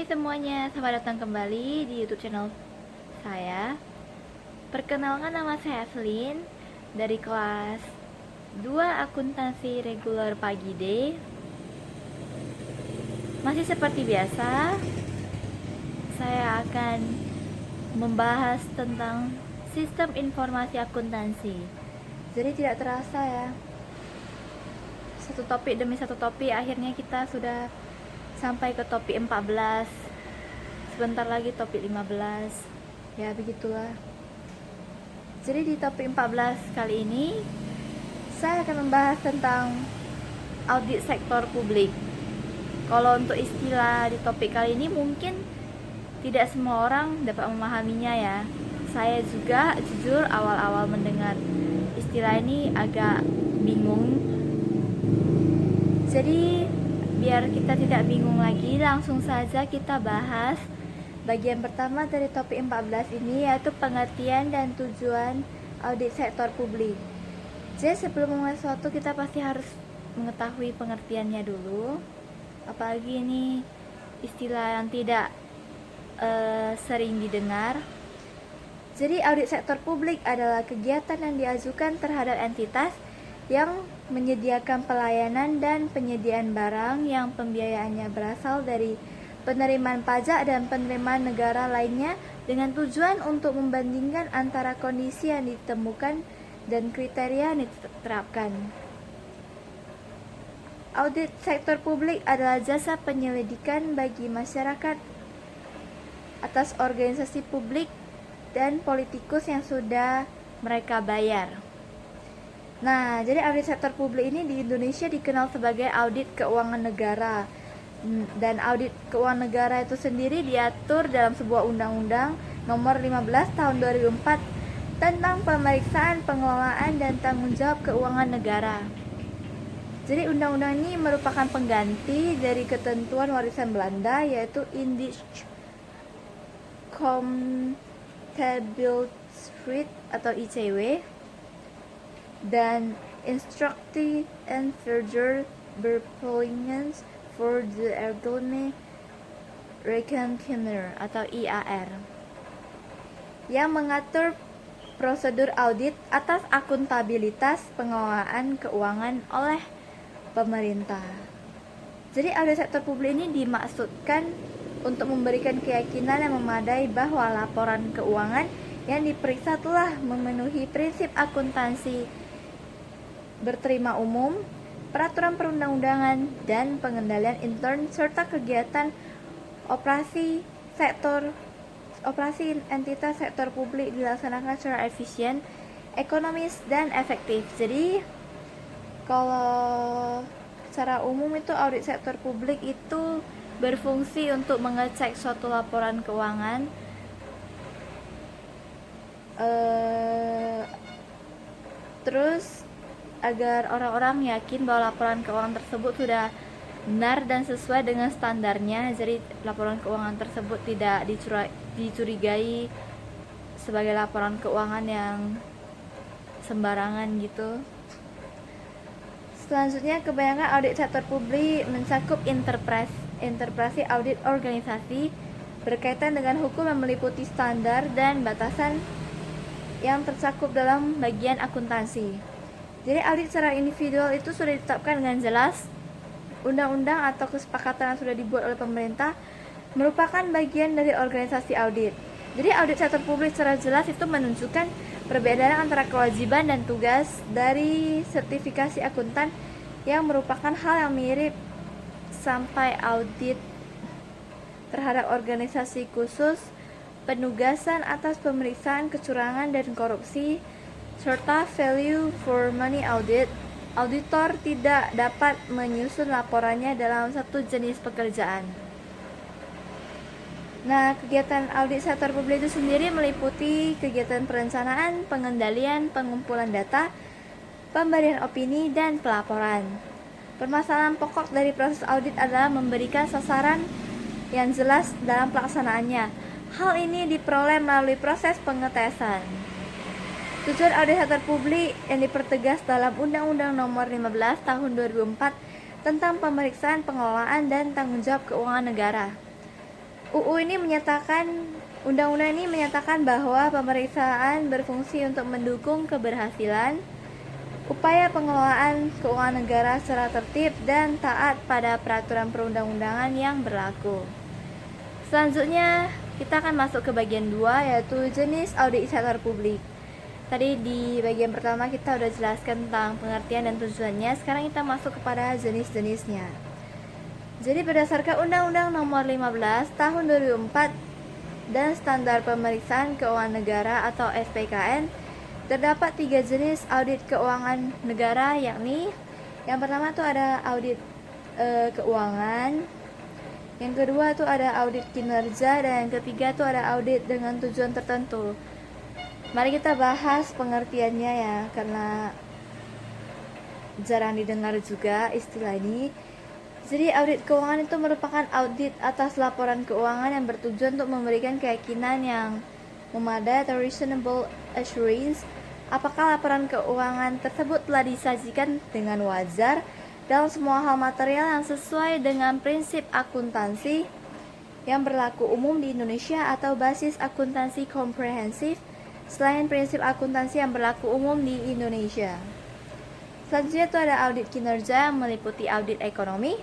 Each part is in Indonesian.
Hai semuanya, selamat datang kembali di YouTube channel saya. Perkenalkan, nama saya Evelyn dari kelas 2 Akuntansi Reguler Pagi D. Masih seperti biasa, saya akan membahas tentang sistem informasi akuntansi. Jadi tidak terasa ya, satu topik demi satu topik, akhirnya kita sudah sampai ke topik 14. Sebentar lagi topik 15. Ya begitulah. Jadi di topik 14 kali ini saya akan membahas tentang audit sektor publik. Kalau untuk istilah di topik kali ini mungkin tidak semua orang dapat memahaminya ya. Saya juga jujur awal-awal mendengar istilah ini agak bingung. Jadi biar kita tidak bingung lagi, langsung saja kita bahas bagian pertama dari topik 14 ini, yaitu pengertian dan tujuan audit sektor publik. Jadi sebelum memulai sesuatu, kita pasti harus mengetahui pengertiannya dulu. Apalagi ini istilah yang tidak sering didengar. Jadi audit sektor publik adalah kegiatan yang diajukan terhadap entitas yang menyediakan pelayanan dan penyediaan barang yang pembiayaannya berasal dari penerimaan pajak dan penerimaan negara lainnya, dengan tujuan untuk membandingkan antara kondisi yang ditemukan dan kriteria yang diterapkan. Audit sektor publik adalah jasa penyelidikan bagi masyarakat atas organisasi publik dan politikus yang sudah mereka bayar. Nah, jadi audit sektor publik ini di Indonesia dikenal sebagai audit keuangan negara. Dan audit keuangan negara itu sendiri diatur dalam sebuah undang-undang nomor 15 tahun 2004 tentang pemeriksaan, pengelolaan, dan tanggung jawab keuangan negara. Jadi undang-undang ini merupakan pengganti dari ketentuan warisan Belanda, yaitu Indisch Contabiliteit atau ICW, dan Instructie en Verder Bepalingen voor de Algemene Rekenkamer atau IAR, yang mengatur prosedur audit atas akuntabilitas pengelolaan keuangan oleh pemerintah. Jadi audit sektor publik ini dimaksudkan untuk memberikan keyakinan yang memadai bahwa laporan keuangan yang diperiksa telah memenuhi prinsip akuntansi berterima umum, peraturan perundang-undangan, dan pengendalian intern, serta kegiatan operasi entitas sektor publik dilaksanakan secara efisien, ekonomis, dan efektif. Jadi kalau secara umum itu audit sektor publik itu berfungsi untuk mengecek suatu laporan keuangan, terus agar orang-orang yakin bahwa laporan keuangan tersebut sudah benar dan sesuai dengan standarnya. Jadi laporan keuangan tersebut tidak dicurigai sebagai laporan keuangan yang sembarangan gitu. Selanjutnya, kebanyakan audit sektor publik mencakup interpretasi audit organisasi berkaitan dengan hukum yang meliputi standar dan batasan yang tercakup dalam bagian akuntansi. Jadi audit secara individual itu sudah ditetapkan dengan jelas. Undang-undang atau kesepakatan yang sudah dibuat oleh pemerintah merupakan bagian dari organisasi audit. Jadi audit sektor publik secara jelas itu menunjukkan perbedaan antara kewajiban dan tugas dari sertifikasi akuntan yang merupakan hal yang mirip, sampai audit terhadap organisasi khusus, penugasan atas pemeriksaan kecurangan dan korupsi, serta value for money audit. Auditor tidak dapat menyusun laporannya dalam satu jenis pekerjaan. Nah, kegiatan audit sektor publik itu sendiri meliputi kegiatan perencanaan, pengendalian, pengumpulan data, pemberian opini, dan pelaporan. Permasalahan pokok dari proses audit adalah memberikan sasaran yang jelas dalam pelaksanaannya. Hal ini diperoleh melalui proses pengetesan. Tujuan audit sektor publik yang dipertegas dalam Undang-Undang Nomor 15 Tahun 2004 tentang pemeriksaan, pengelolaan, dan tanggung jawab keuangan negara. Undang-undang ini menyatakan bahwa pemeriksaan berfungsi untuk mendukung keberhasilan upaya pengelolaan keuangan negara secara tertib dan taat pada peraturan perundang-undangan yang berlaku. Selanjutnya, kita akan masuk ke bagian 2, yaitu jenis audit sektor publik. Tadi di bagian pertama kita udah jelaskan tentang pengertian dan tujuannya. Sekarang kita masuk kepada jenis-jenisnya. Jadi berdasarkan Undang-Undang Nomor 15 Tahun 2004 dan Standar Pemeriksaan Keuangan Negara atau SPKN, terdapat 3 jenis audit keuangan negara, yakni yang pertama tuh ada audit keuangan, yang kedua tuh ada audit kinerja, dan yang ketiga tuh ada audit dengan tujuan tertentu. Mari kita bahas pengertiannya ya, karena jarang didengar juga istilah ini. Jadi audit keuangan itu merupakan audit atas laporan keuangan yang bertujuan untuk memberikan keyakinan yang memadai atau reasonable assurance apakah laporan keuangan tersebut telah disajikan dengan wajar dalam semua hal material yang sesuai dengan prinsip akuntansi yang berlaku umum di Indonesia atau basis akuntansi komprehensif selain prinsip akuntansi yang berlaku umum di Indonesia. Selanjutnya itu ada audit kinerja yang meliputi audit ekonomi,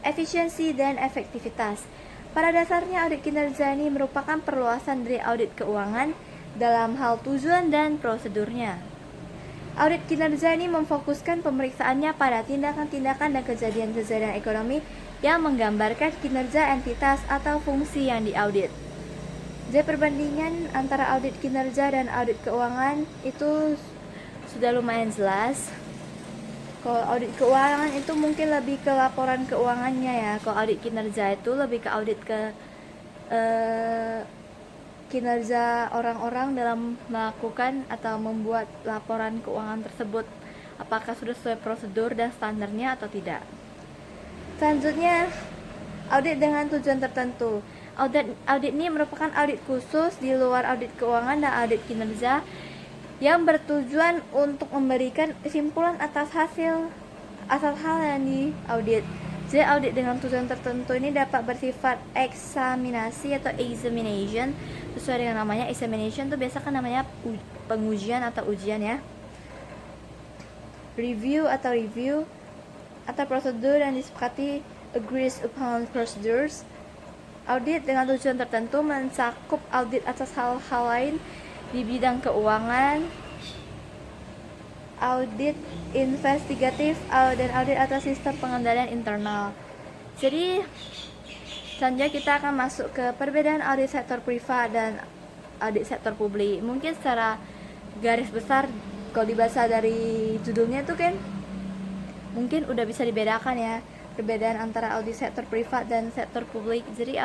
efisiensi, dan efektivitas. Pada dasarnya audit kinerja ini merupakan perluasan dari audit keuangan dalam hal tujuan dan prosedurnya. Audit kinerja ini memfokuskan pemeriksaannya pada tindakan-tindakan dan kejadian-kejadian ekonomi yang menggambarkan kinerja entitas atau fungsi yang diaudit. Jadi perbandingan antara audit kinerja dan audit keuangan itu sudah lumayan jelas. Kalau audit keuangan itu mungkin lebih ke laporan keuangannya ya. Kalau audit kinerja itu lebih ke audit ke kinerja orang-orang dalam melakukan atau membuat laporan keuangan tersebut, apakah sudah sesuai prosedur dan standarnya atau tidak. Selanjutnya, audit dengan tujuan tertentu. Audit ini merupakan audit khusus di luar audit keuangan dan audit kinerja yang bertujuan untuk memberikan kesimpulan atas hal yang diaudit. Jadi audit dengan tujuan tertentu ini dapat bersifat eksaminasi atau examination. Sesuai dengan namanya, examination itu biasa kan namanya pengujian atau ujian ya. Review atau prosedur yang disepakati, agrees upon procedures. Audit dengan tujuan tertentu mencakup audit atas hal-hal lain di bidang keuangan, audit investigatif, dan audit atas sistem pengendalian internal. Jadi selanjutnya kita akan masuk ke perbedaan audit sektor privat dan audit sektor publik. Mungkin secara garis besar kalau dibaca dari judulnya tuh kan mungkin udah bisa dibedakan ya perbedaan antara audit sektor privat dan sektor publik. Jadi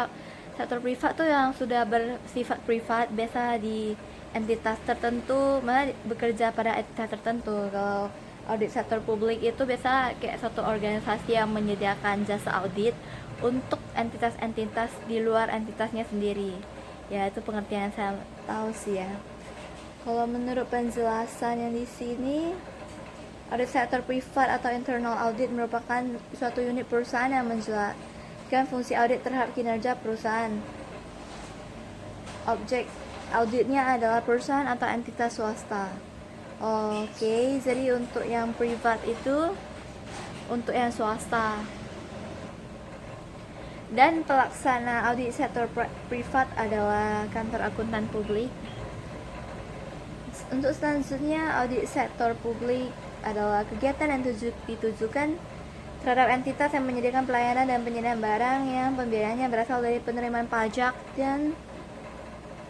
sektor privat tuh yang sudah bersifat privat, biasa di entitas tertentu, malah bekerja pada entitas tertentu. Kalau audit sektor publik itu biasa kayak satu organisasi yang menyediakan jasa audit untuk entitas-entitas di luar entitasnya sendiri. Ya, itu pengertian yang saya tahu sih ya. Kalau menurut penjelasan yang di sini, audit sektor privat atau internal audit merupakan suatu unit perusahaan yang menjelaskan fungsi audit terhadap kinerja perusahaan. Objek auditnya adalah perusahaan atau entitas swasta. Oke, jadi untuk yang privat itu untuk yang swasta. Dan pelaksana audit sektor privat adalah kantor akuntan publik. Untuk selanjutnya, audit sektor publik adalah kegiatan yang ditujukan terhadap entitas yang menyediakan pelayanan dan penyediaan barang yang pembiayaannya berasal dari penerimaan pajak dan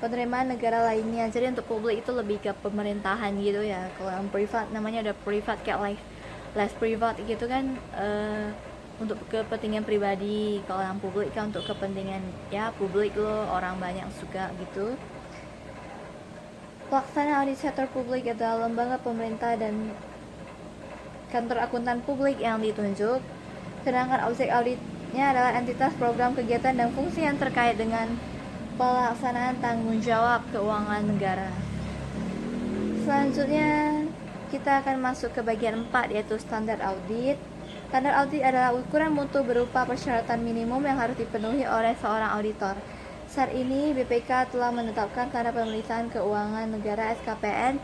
penerimaan negara lainnya. Jadi untuk publik itu lebih ke pemerintahan gitu ya. Kalau yang privat namanya udah privat kayak less privat gitu kan, untuk kepentingan pribadi. Kalau yang publik kan untuk kepentingan ya publik loh, orang banyak suka gitu. Pelaksana audit sektor publik adalah lembaga pemerintah dan kantor akuntan publik yang ditunjuk. Sedangkan objek auditnya adalah entitas, program, kegiatan, dan fungsi yang terkait dengan pelaksanaan tanggung jawab keuangan negara. Selanjutnya kita akan masuk ke bagian 4, yaitu standar audit. Standar audit adalah ukuran mutu berupa persyaratan minimum yang harus dipenuhi oleh seorang auditor. Saat ini, BPK telah menetapkan standar pemeriksaan keuangan negara (SKPN)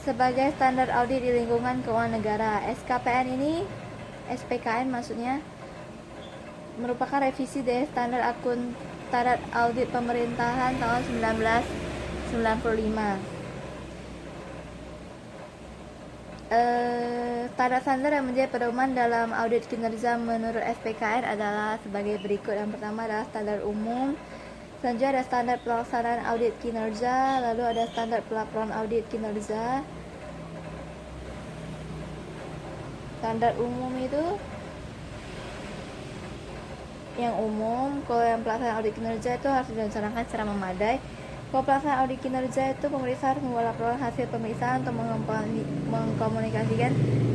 sebagai standar audit di lingkungan keuangan negara. SKPN ini, SPKN maksudnya, merupakan revisi dari standar audit pemerintahan tahun 1995. Standar-standar yang menjadi pedoman dalam audit kinerja menurut SPKN adalah sebagai berikut. Yang pertama adalah standar umum, selanjutnya ada standar pelaksanaan audit kinerja, lalu ada standar pelaporan audit kinerja. Standar umum itu yang umum, kalau yang pelaksanaan audit kinerja itu harus dilaksanakan secara memadai. Kalau pelaksanaan audit kinerja itu pemeriksa harus membuat laporan hasil pemeriksaan untuk mengkomunikasikan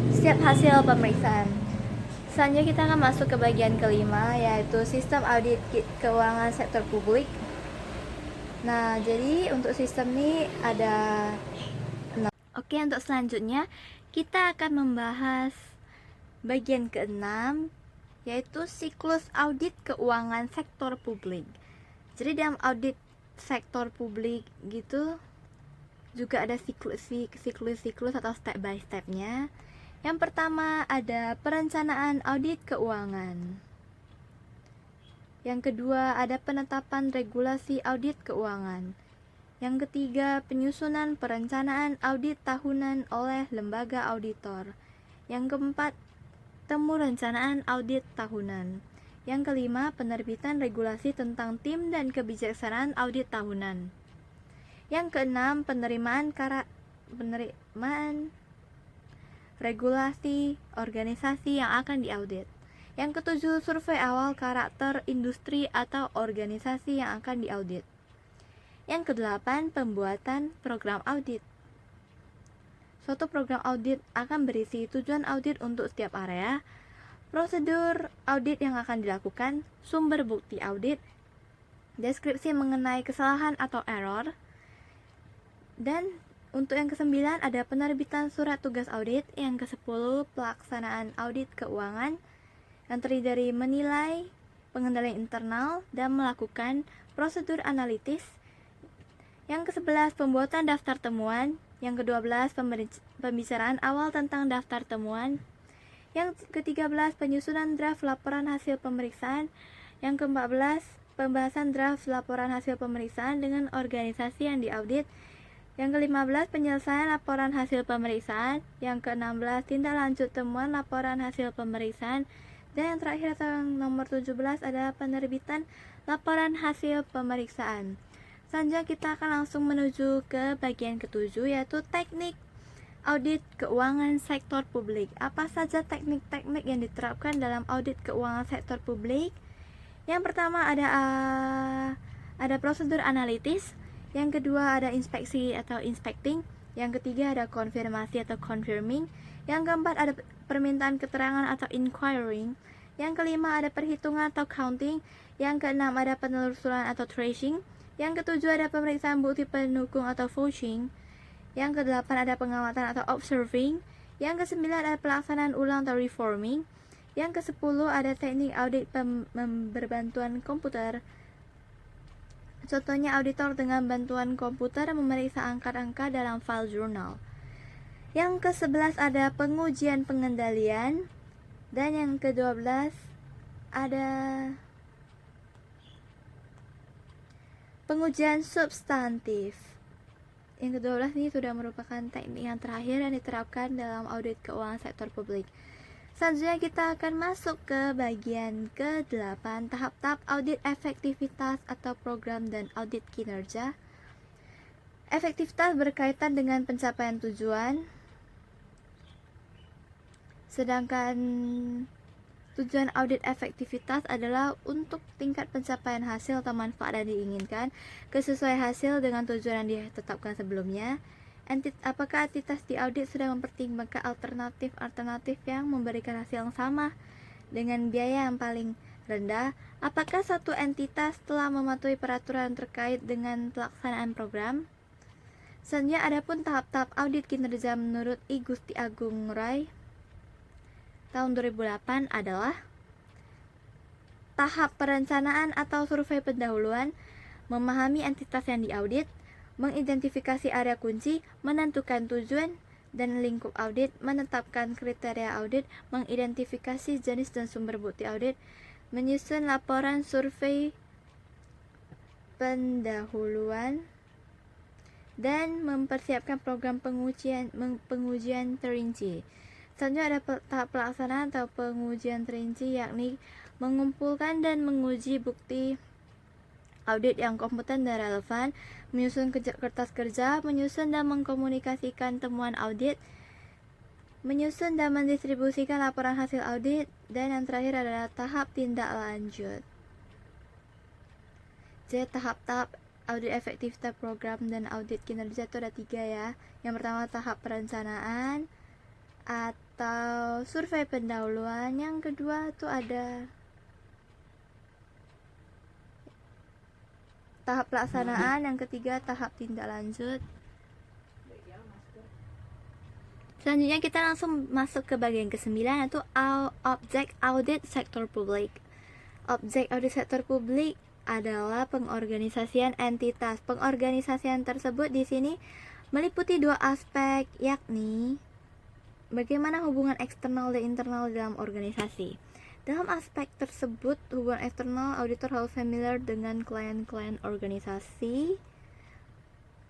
setiap hasil pemeriksaan. Selanjutnya kita akan masuk ke bagian kelima, yaitu sistem audit keuangan sektor publik. Nah, jadi untuk sistem ini ada 6. Oke, untuk selanjutnya kita akan membahas bagian ke-6, yaitu siklus audit keuangan sektor publik. Jadi dalam audit sektor publik gitu juga ada siklus atau step by stepnya. Yang pertama ada perencanaan audit keuangan. Yang kedua ada penetapan regulasi audit keuangan. Yang ketiga penyusunan perencanaan audit tahunan oleh lembaga auditor. Yang keempat temu rencanaan audit tahunan. Yang kelima, penerbitan regulasi tentang tim dan kebijaksanaan audit tahunan. Yang keenam, penerimaan regulasi organisasi yang akan diaudit. Yang ketujuh, survei awal karakter industri atau organisasi yang akan diaudit. Yang kedelapan, pembuatan program audit. Suatu program audit akan berisi tujuan audit untuk setiap area, prosedur audit yang akan dilakukan, sumber bukti audit, deskripsi mengenai kesalahan atau error, dan untuk yang ke-9 ada penerbitan surat tugas audit. Yang ke-10 pelaksanaan audit keuangan yang terdiri dari menilai pengendalian internal dan melakukan prosedur analitis. Yang ke-11 pembuatan daftar temuan. Yang ke-12 pembicaraan awal tentang daftar temuan. Yang ke-13 penyusunan draft laporan hasil pemeriksaan. Yang ke-14 pembahasan draft laporan hasil pemeriksaan dengan organisasi yang diaudit. Yang ke-15 penyelesaian laporan hasil pemeriksaan. Yang ke-16 tindak lanjut temuan laporan hasil pemeriksaan. Dan yang terakhir atau yang nomor 17 adalah penerbitan laporan hasil pemeriksaan. Selanjutnya kita akan langsung menuju ke bagian ke-7, yaitu teknik audit keuangan sektor publik. Apa saja teknik-teknik yang diterapkan dalam audit keuangan sektor publik? Yang pertama ada prosedur analitis. Yang kedua ada inspeksi atau inspecting. Yang ketiga ada konfirmasi atau confirming. Yang keempat ada permintaan keterangan atau inquiring. Yang kelima ada perhitungan atau counting. Yang keenam ada penelusuran atau tracing. Yang ketujuh ada pemeriksaan bukti pendukung atau vouching. Yang kedelapan ada pengamatan atau observing. Yang kesembilan ada pelaksanaan ulang atau reforming. Yang kesepuluh ada teknik audit berbantuan komputer. Contohnya auditor dengan bantuan komputer memeriksa angka-angka dalam file jurnal. Yang ke-11 ada pengujian pengendalian. Dan yang ke-12 ada pengujian substantif. Yang ke-12 ini sudah merupakan teknik yang terakhir yang diterapkan dalam audit keuangan sektor publik. Selanjutnya kita akan masuk ke bagian ke-8, tahap-tahap audit efektivitas atau program dan audit kinerja. Efektivitas berkaitan dengan pencapaian tujuan, sedangkan tujuan audit efektivitas adalah untuk tingkat pencapaian hasil atau manfaat yang diinginkan, kesesuaian hasil dengan tujuan yang ditetapkan sebelumnya. Apakah entitas diaudit sudah mempertimbangkan alternatif yang memberikan hasil yang sama dengan biaya yang paling rendah? Apakah satu entitas telah mematuhi peraturan terkait dengan pelaksanaan program? Selanjutnya ada pun tahap-tahap audit kinerja menurut I Gusti Agung Rai. tahun 2008 adalah tahap perencanaan atau survei pendahuluan, memahami entitas yang diaudit, mengidentifikasi area kunci, menentukan tujuan dan lingkup audit, menetapkan kriteria audit, mengidentifikasi jenis dan sumber bukti audit, menyusun laporan survei pendahuluan, dan mempersiapkan program pengujian terinci. Selanjutnya ada tahap pelaksanaan atau pengujian terinci, yakni mengumpulkan dan menguji bukti audit yang kompeten dan relevan, menyusun kertas kerja, menyusun dan mengkomunikasikan temuan audit, menyusun dan mendistribusikan laporan hasil audit, dan yang terakhir adalah tahap tindak lanjut. Jadi tahap-tahap audit efektivitas program dan audit kinerja itu ada 3 ya. Yang pertama tahap perencanaan atau survei pendahuluan, yang kedua itu ada tahap pelaksanaan, yang ketiga tahap tindak lanjut. Selanjutnya kita langsung masuk ke bagian ke-9, yaitu objek audit sektor publik. Objek audit sektor publik adalah pengorganisasian entitas. Pengorganisasian tersebut di sini meliputi 2 aspek, yakni bagaimana hubungan eksternal dan internal dalam organisasi. Dalam aspek tersebut, hubungan eksternal, auditor harus familiar dengan klien-klien organisasi.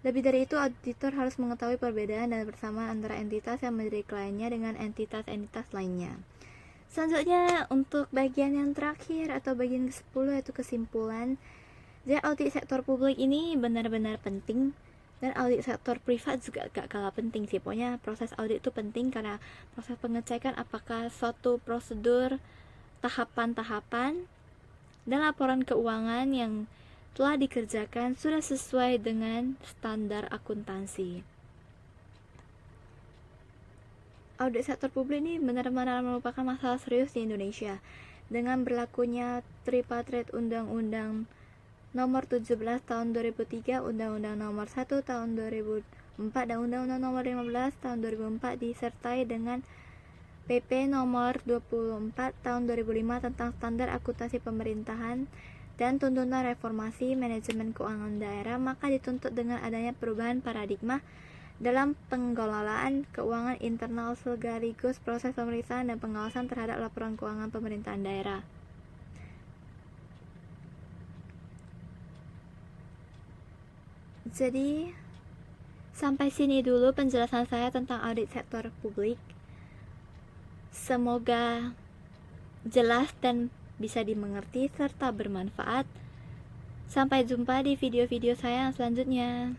Lebih dari itu, auditor harus mengetahui perbedaan dan persamaan antara entitas yang menjadi kliennya dengan entitas-entitas lainnya. Selanjutnya, untuk bagian yang terakhir atau bagian ke-10, yaitu kesimpulan. Jadi audit sektor publik ini benar-benar penting, dan audit sektor privat juga gak kalah penting sih. Pokoknya proses audit itu penting karena proses pengecekan apakah suatu prosedur, tahapan-tahapan, dan laporan keuangan yang telah dikerjakan sudah sesuai dengan standar akuntansi. Audit sektor publik ini benar-benar merupakan masalah serius di Indonesia. Dengan berlakunya tripartite Undang-Undang Nomor 17 Tahun 2003, Undang-Undang Nomor 1 Tahun 2004, dan Undang-Undang Nomor 15 Tahun 2004 disertai dengan PP Nomor 24 Tahun 2005 tentang standar akuntansi pemerintahan dan tuntutan reformasi manajemen keuangan daerah, maka dituntut dengan adanya perubahan paradigma dalam pengelolaan keuangan internal sekaligus proses pemeriksaan dan pengawasan terhadap laporan keuangan pemerintahan daerah. Jadi, sampai sini dulu penjelasan saya tentang audit sektor publik. Semoga jelas dan bisa dimengerti serta bermanfaat. Sampai jumpa di video-video saya yang selanjutnya.